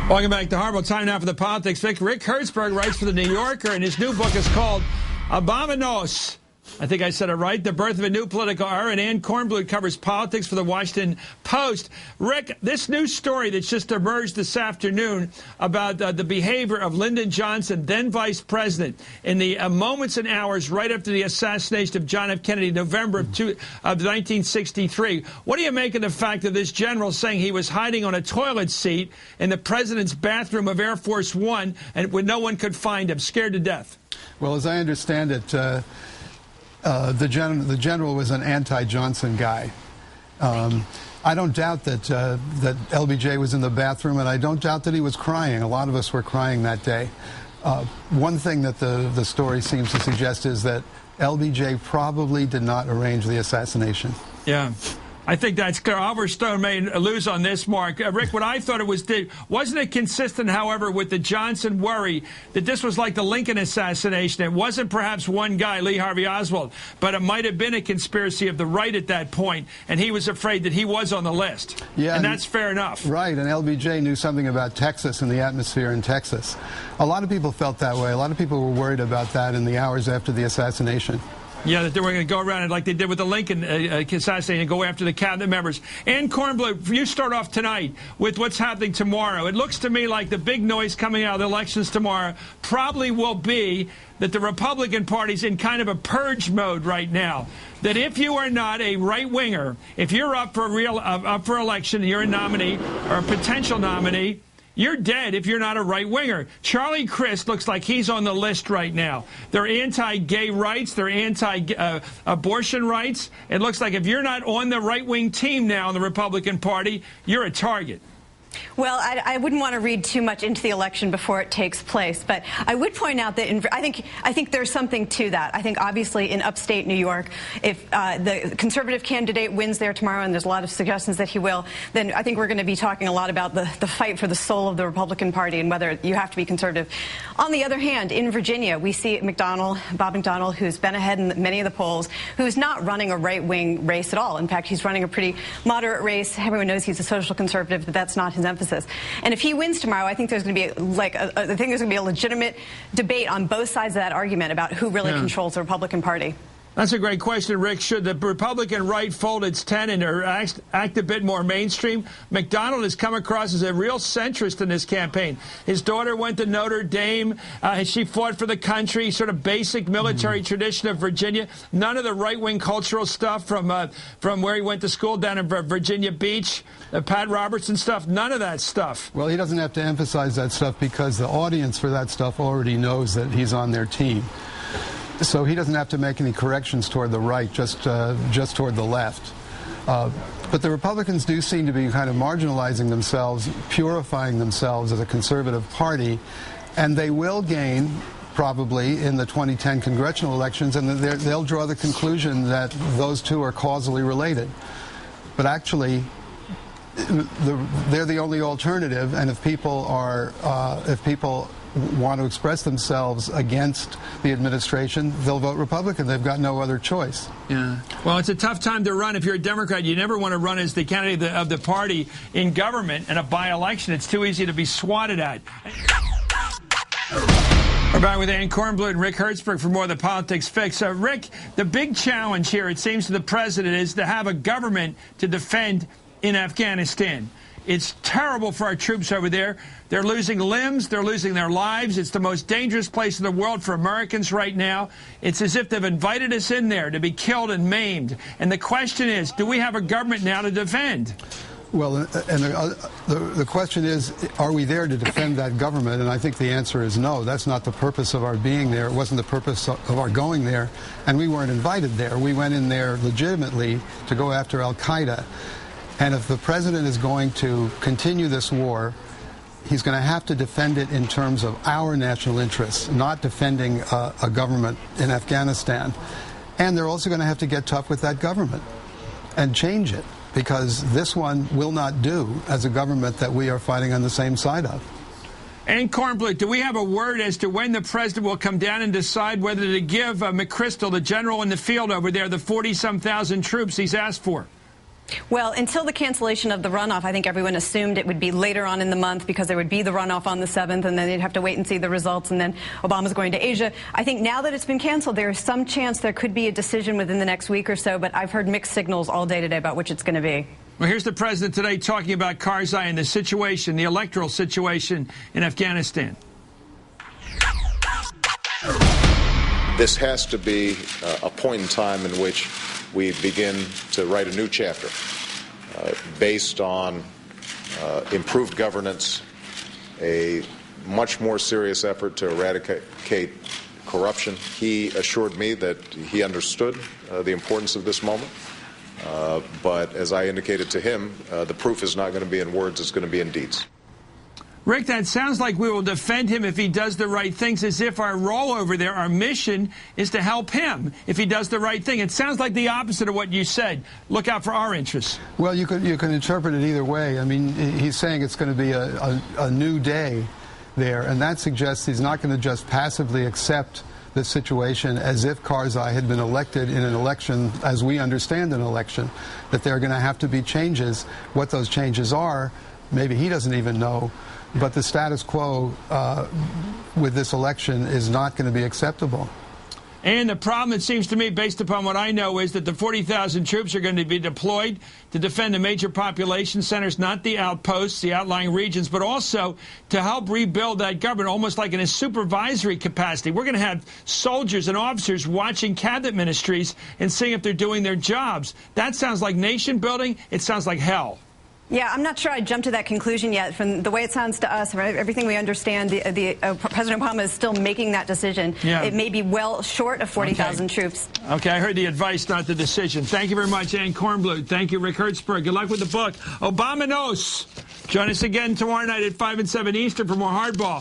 Welcome back to Hardball. Time now for the politics. Rick Hertzberg writes for the New Yorker, and his new book is called Abominos. I think I said it right. The Birth of a New Political Era. And Ann Kornbluth covers politics for the Washington Post. Rick, this new story that's just emerged this afternoon about the behavior of Lyndon Johnson, then vice president, in the moments and hours right after the assassination of John F. Kennedy, November of 1963. What do you make of the fact of this general saying he was hiding on a toilet seat in the president's bathroom of Air Force One and when no one could find him, scared to death? Well, as I understand it, the general was an anti-Johnson guy. I don't doubt that LBJ was in the bathroom, and I don't doubt that he was crying. A lot of us were crying that day. One thing that the story seems to suggest is that LBJ probably did not arrange the assassination. Yeah. I think that's clear. Oliver Stone may lose on this, Mark. Rick, what I thought it was, wasn't it consistent, however, with the Johnson worry that this was like the Lincoln assassination? It wasn't perhaps one guy, Lee Harvey Oswald, but it might have been a conspiracy of the right at that point, and he was afraid that he was on the list. Yeah, and that's fair enough. Right, and LBJ knew something about Texas and the atmosphere in Texas. A lot of people felt that way. A lot of people were worried about that in the hours after the assassination. Yeah, that they were going to go around and like they did with the Lincoln assassination and go after the cabinet members. Ann Kornbluth, you start off tonight with what's happening tomorrow. It looks to me like the big noise coming out of the elections tomorrow probably will be that the Republican Party's in kind of a purge mode right now. That if you are not a right-winger, if you're up for election and you're a nominee or a potential nominee, you're dead if you're not a right-winger. Charlie Crist looks like he's on the list right now. They're anti-gay rights. They're anti-abortion rights. It looks like if you're not on the right-wing team now in the Republican Party, you're a target. Well, I wouldn't want to read too much into the election before it takes place, but I would point out that I think there's something to that. I think obviously in upstate New York, if the conservative candidate wins there tomorrow, and there's a lot of suggestions that he will, then I think we're going to be talking a lot about the fight for the soul of the Republican Party and whether you have to be conservative. On the other hand, in Virginia, we see Bob McDonnell, who's been ahead in many of the polls, who's not running a right-wing race at all. In fact, he's running a pretty moderate race. Everyone knows he's a social conservative, but that's not his emphasis. And if he wins tomorrow, I think there's going to be a legitimate debate on both sides of that argument about who really controls the Republican Party. That's a great question, Rick. Should the Republican right fold its tenet or act a bit more mainstream? McDonnell has come across as a real centrist in this campaign. His daughter went to Notre Dame. She fought for the country, sort of basic military tradition of Virginia. None of the right-wing cultural stuff from where he went to school down in Virginia Beach, Pat Robertson stuff, none of that stuff. Well, he doesn't have to emphasize that stuff because the audience for that stuff already knows that he's on their team. So he doesn't have to make any corrections toward the right, just toward the left. But the Republicans do seem to be kind of marginalizing themselves, purifying themselves as a conservative party, and they will gain probably in the 2010 congressional elections, and they'll draw the conclusion that those two are causally related. But actually, they're the only alternative, and if people want to express themselves against the administration, they'll vote Republican. They've got no other choice. Yeah. Well, it's a tough time to run. If you're a Democrat, you never want to run as the candidate of the party in government in a by-election. It's too easy to be swatted at. We're back with Ann Kornbluth and Rick Hertzberg for more of the Politics Fix. Rick, the big challenge here, it seems, to the president is to have a government to defend in Afghanistan. It's terrible for our troops over there. They're losing limbs. They're losing their lives. It's the most dangerous place in the world for Americans right now. It's as if they've invited us in there to be killed and maimed. And the question is, do we have a government now to defend? Well, and the question is, are we there to defend that government? And I think the answer is no. That's not the purpose of our being there. It wasn't the purpose of our going there. And we weren't invited there. We went in there legitimately to go after al-Qaeda. And if the president is going to continue this war, he's going to have to defend it in terms of our national interests, not defending a government in Afghanistan. And they're also going to have to get tough with that government and change it, because this one will not do as a government that we are fighting on the same side of. Ann Kornbluth, do we have a word as to when the president will come down and decide whether to give McChrystal, the general in the field over there, the 40-some thousand troops he's asked for? Well, until the cancellation of the runoff, I think everyone assumed it would be later on in the month because there would be the runoff on the 7th, and then they'd have to wait and see the results, and then Obama's going to Asia. I think now that it's been canceled, there is some chance there could be a decision within the next week or so, but I've heard mixed signals all day today about which it's going to be. Well, here's the president today talking about Karzai and the situation, the electoral situation in Afghanistan. This has to be a point in time in which we begin to write a new chapter based on improved governance, a much more serious effort to eradicate corruption. He assured me that he understood the importance of this moment, but as I indicated to him, the proof is not going to be in words, it's going to be in deeds. Rick, that sounds like we will defend him if he does the right things, as if our role over there, our mission, is to help him if he does the right thing. It sounds like the opposite of what you said. Look out for our interests. Well, you can interpret it either way. I mean, he's saying it's going to be a new day there, and that suggests he's not going to just passively accept the situation as if Karzai had been elected in an election, as we understand an election, that there are going to have to be changes. What those changes are, maybe he doesn't even know. But the status quo with this election is not going to be acceptable. And the problem, it seems to me, based upon what I know, is that the 40,000 troops are going to be deployed to defend the major population centers, not the outposts, the outlying regions, but also to help rebuild that government, almost like in a supervisory capacity. We're going to have soldiers and officers watching cabinet ministries and seeing if they're doing their jobs. That sounds like nation building. It sounds like hell. Yeah, I'm not sure I'd jump to that conclusion yet. From the way it sounds to us, from everything we understand, President Obama is still making that decision. Yeah. It may be well short of 40,000 troops. Okay, I heard the advice, not the decision. Thank you very much, Ann Kornbluth. Thank you, Rick Hertzberg. Good luck with the book. Obama knows. Join us again tomorrow night at 5 and 7 Eastern for more Hardball.